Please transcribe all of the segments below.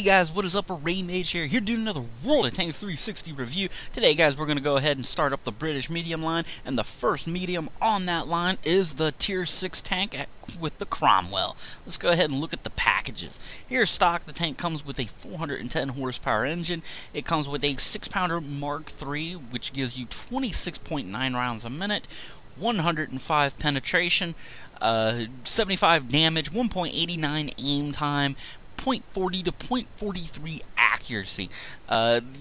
Hey guys, what is up? Ray Mage here doing another World of Tanks 360 review. Today guys, we're going to go ahead and start up the British medium line, and the first medium on that line is the tier 6 tank with the Cromwell. Let's go ahead and look at the packages. Here stock, the tank comes with a 410 horsepower engine. It comes with a 6-pounder Mark III, which gives you 26.9 rounds a minute, 105 penetration, 75 damage, 1.89 aim time, 0.40 to 0.43 accuracy.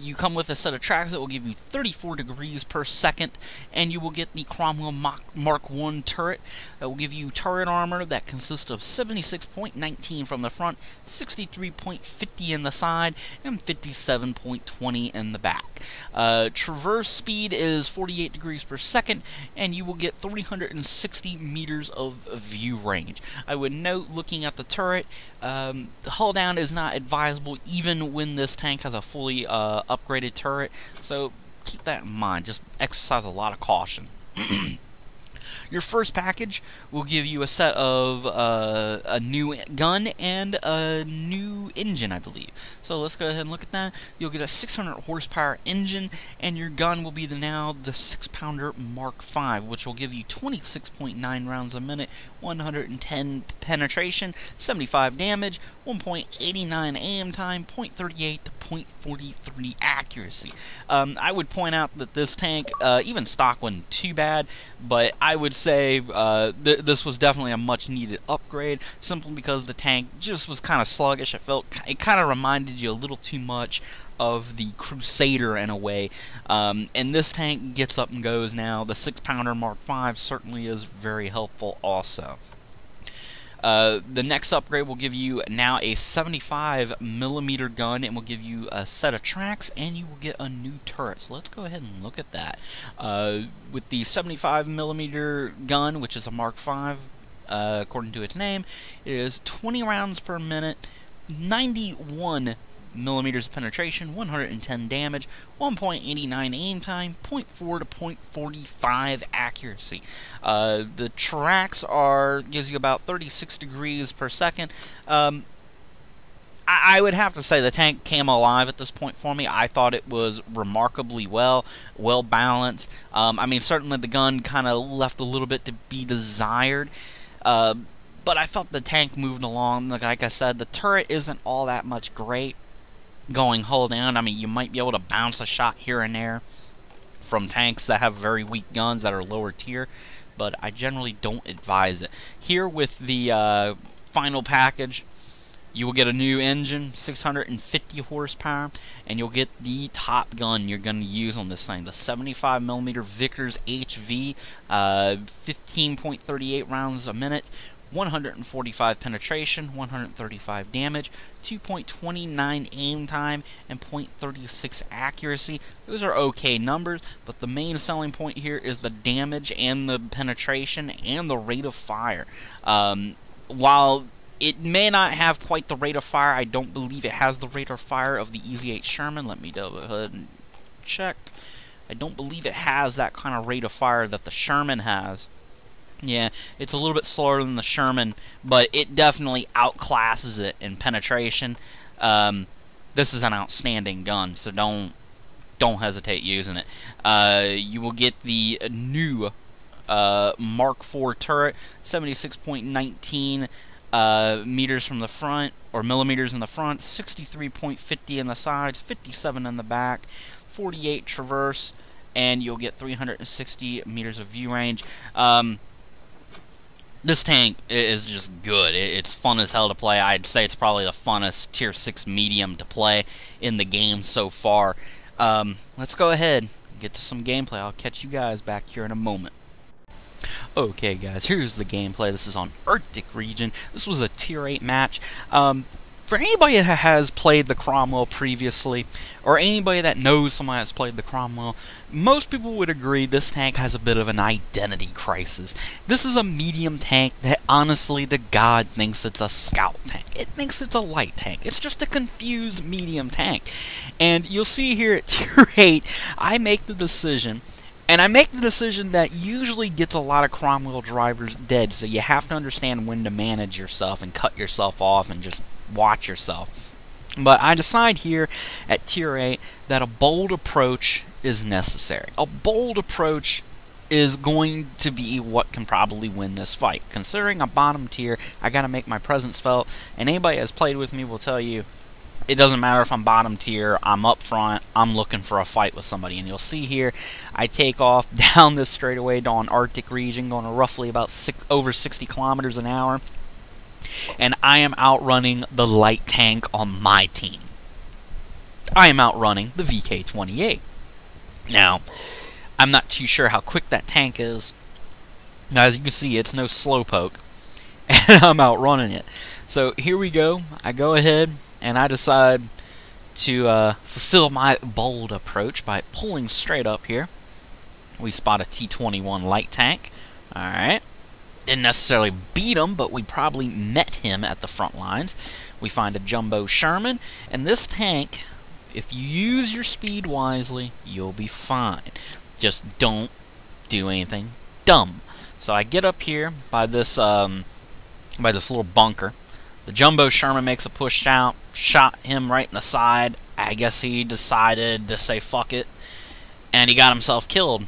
You come with a set of tracks that will give you 34 degrees per second, and you will get the Cromwell Mark I turret that will give you turret armor that consists of 76.19 from the front, 63.50 in the side, and 57.20 in the back. Traverse speed is 48 degrees per second, and you will get 360 meters of view range. I would note, looking at the turret, the hull down is not advisable even when this tank has a fully upgraded turret, so keep that in mind. Just exercise a lot of caution. Your first package will give you a set of a new gun and a new engine, I believe. So let's go ahead and look at that. You'll get a 600 horsepower engine, and your gun will be the 6-pounder Mark V, which will give you 26.9 rounds a minute, 110 penetration, 75 damage, 1.89 aim time, 0.38 to 0.43 accuracy. I would point out that this tank, even stock, wasn't too bad, but I would say this was definitely a much needed upgrade, simply because the tank just was kind of sluggish. It kind of reminded you a little too much of the Crusader in a way, and this tank gets up and goes now. The 6-pounder Mark V certainly is very helpful also. The next upgrade will give you now a 75mm gun, and will give you a set of tracks, and you will get a new turret. So let's go ahead and look at that. With the 75mm gun, which is a Mark V, according to its name, it is 20 rounds per minute, 91 millimeters of penetration, 110 damage, 1.89 aim time, 0.4 to 0.45 accuracy. The tracks gives you about 36 degrees per second. I would have to say the tank came alive at this point for me. I thought it was remarkably well balanced. I mean, certainly the gun kind of left a little bit to be desired, but I thought the tank moved along. Like I said, the turret isn't all that much great going hull down. I mean, you might be able to bounce a shot here and there from tanks that have very weak guns that are lower tier, but I generally don't advise it. Here with the final package, you will get a new engine, 650 horsepower, and you'll get the top gun you're going to use on this thing, the 75mm Vickers HV, 15.38 rounds a minute, 145 penetration, 135 damage, 2.29 aim time, and 0.36 accuracy. Those are okay numbers, but the main selling point here is the damage and the penetration and the rate of fire. While it may not have quite the rate of fire, I don't believe it has the rate of fire of the Easy-8 Sherman. Let me go ahead and check. I don't believe it has that kind of rate of fire that the Sherman has. Yeah, it's a little bit slower than the Sherman, but it definitely outclasses it in penetration. This is an outstanding gun, so don't hesitate using it. You will get the new Mark IV turret, 76.19 meters from the front, or millimeters in the front, 63.50 in the sides, 57 in the back, 48 traverse, and you'll get 360 meters of view range. This tank is just good. It's fun as hell to play. I'd say it's probably the funnest tier 6 medium to play in the game so far. Let's go ahead and get to some gameplay. I'll catch you guys back here in a moment. Okay guys, here's the gameplay. This is on Arctic region. This was a tier 8 match. For anybody that has played the Cromwell previously, or anybody that knows somebody that's played the Cromwell, most people would agree this tank has a bit of an identity crisis. This is a medium tank that, honestly to God, thinks it's a scout tank. It thinks it's a light tank. It's just a confused medium tank. And you'll see here at tier 8, I make the decision, and I make the decision that usually gets a lot of Cromwell drivers dead, so you have to understand when to manage yourself and cut yourself off and just watch yourself. But I decide here at Tier 8 that a bold approach is necessary. A bold approach is going to be what can probably win this fight. Considering a bottom tier, I gotta make my presence felt, and anybody that's played with me will tell you it doesn't matter if I'm bottom tier, I'm up front, I'm looking for a fight with somebody. And you'll see here, I take off down this straightaway to an Arctic region, going to roughly about over 60 kilometers an hour. And I am outrunning the light tank on my team. I am outrunning the VK-28. Now, I'm not too sure how quick that tank is. Now, as you can see, it's no slowpoke, and I'm outrunning it. So here we go. I go ahead and I decide to fulfill my bold approach by pulling straight up here. We spot a T-21 light tank. Alright. Didn't necessarily beat him, but we probably met him at the front lines. We find a jumbo Sherman, and this tank, if you use your speed wisely, you'll be fine. Just don't do anything dumb. So I get up here by this little bunker. The jumbo Sherman makes a push out, shot him right in the side. I guess he decided to say fuck it, and he got himself killed.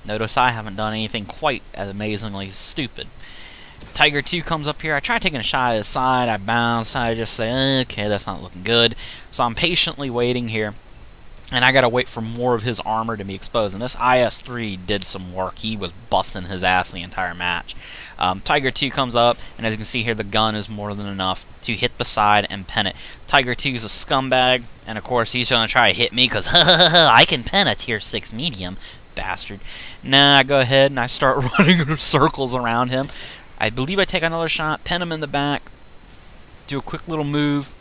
Notice I haven't done anything quite as amazingly stupid. Tiger 2 comes up here. I try taking a shot at his side. I bounce. I just say, okay, that's not looking good. So I'm patiently waiting here. And I gotta wait for more of his armor to be exposed. And this IS-3 did some work. He was busting his ass the entire match. Tiger 2 comes up, and as you can see here, the gun is more than enough to hit the side and pen it. Tiger 2 is a scumbag, and of course he's gonna try to hit me because I can pen a tier 6 medium, bastard. Nah, I go ahead and I start running circles around him. I believe I take another shot, pen him in the back, do a quick little move,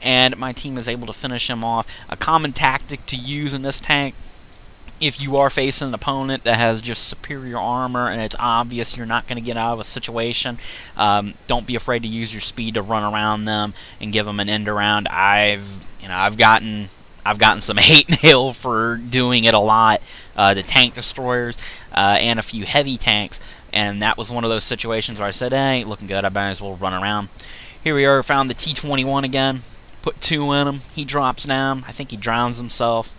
and my team is able to finish him off. A common tactic to use in this tank, if you are facing an opponent that has just superior armor and it's obvious you're not going to get out of a situation, don't be afraid to use your speed to run around them and give them an end around. I've gotten some hate mail for doing it a lot. The tank destroyers and a few heavy tanks, and that was one of those situations where I said, hey, ain't looking good, I might as well run around. Here we are, found the T-21 again. Put 2 in him. He drops down. I think he drowns himself.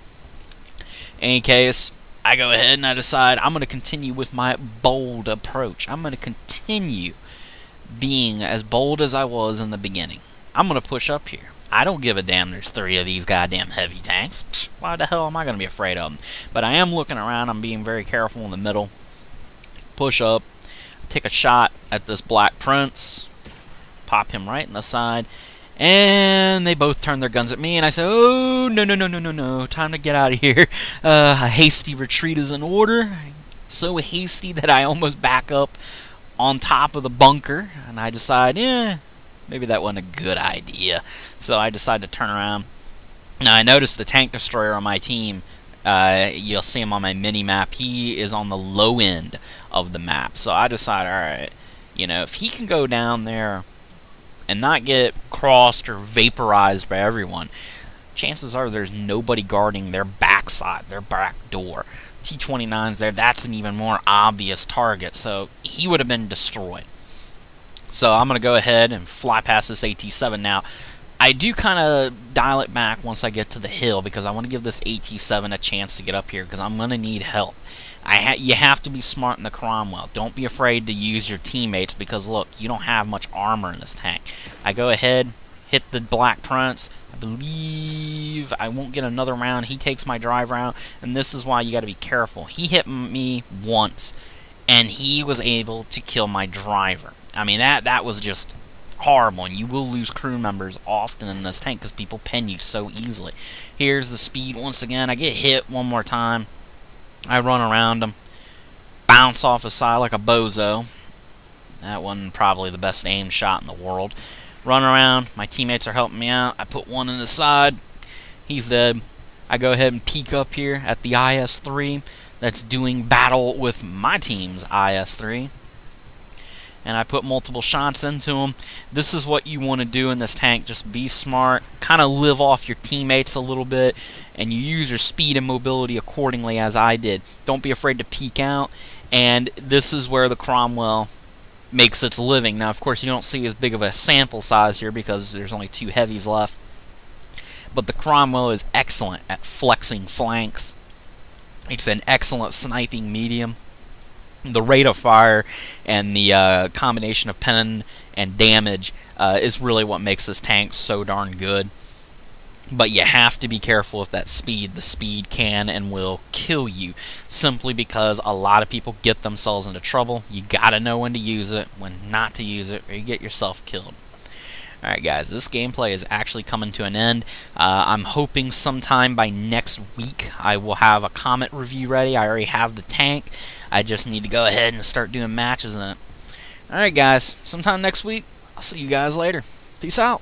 In any case, I go ahead and I decide I'm going to continue with my bold approach. I'm going to continue being as bold as I was in the beginning. I'm going to push up here. I don't give a damn there's 3 of these goddamn heavy tanks. Pfft, why the hell am I going to be afraid of them? But I am looking around. I'm being very careful in the middle. Push up. Take a shot at this Black Prince. Pop him right in the side. And they both turn their guns at me, and I say, oh, no, time to get out of here. A hasty retreat is in order. So hasty that I almost back up on top of the bunker, and I decide, maybe that wasn't a good idea. So I decide to turn around. Now, I noticed the tank destroyer on my team. You'll see him on my mini-map. He is on the low end of the map. So I decide, alright, if he can go down there and not get crossed or vaporized by everyone, chances are there's nobody guarding their backside, their back door. T-29's there, that's an even more obvious target, so he would have been destroyed. So I'm going to go ahead and fly past this AT-7 now. I do kind of dial it back once I get to the hill because I want to give this AT-7 a chance to get up here because I'm going to need help. You have to be smart in the Cromwell. Don't be afraid to use your teammates because, look, you don't have much armor in this tank. I go ahead, hit the Black Prince. I believe I won't get another round. He takes my drive round, and this is why you got to be careful. He hit me once, and he was able to kill my driver. I mean, that was just horrible, and you will lose crew members often in this tank because people pen you so easily. Here's the speed once again. I get hit one more time. I run around him, bounce off his side like a bozo. That wasn't probably the best aim shot in the world. Run around, my teammates are helping me out. I put one in the side, he's dead. I go ahead and peek up here at the IS-3 that's doing battle with my team's IS-3. And I put multiple shots into him. This is what you want to do in this tank. Just be smart, kind of live off your teammates a little bit, and you use your speed and mobility accordingly as I did. Don't be afraid to peek out, and this is where the Cromwell makes its living. Now, of course, you don't see as big of a sample size here because there's only 2 heavies left. but the Cromwell is excellent at flexing flanks. It's an excellent sniping medium. The rate of fire and the combination of pen and damage is really what makes this tank so darn good. But you have to be careful with that speed. The speed can and will kill you, simply because a lot of people get themselves into trouble. You gotta know when to use it, when not to use it, or you get yourself killed. Alright guys, this gameplay is actually coming to an end. I'm hoping sometime by next week I will have a Comet review ready. I already have the tank. I just need to go ahead and start doing matches in it. Alright guys, sometime next week. I'll see you guys later. Peace out.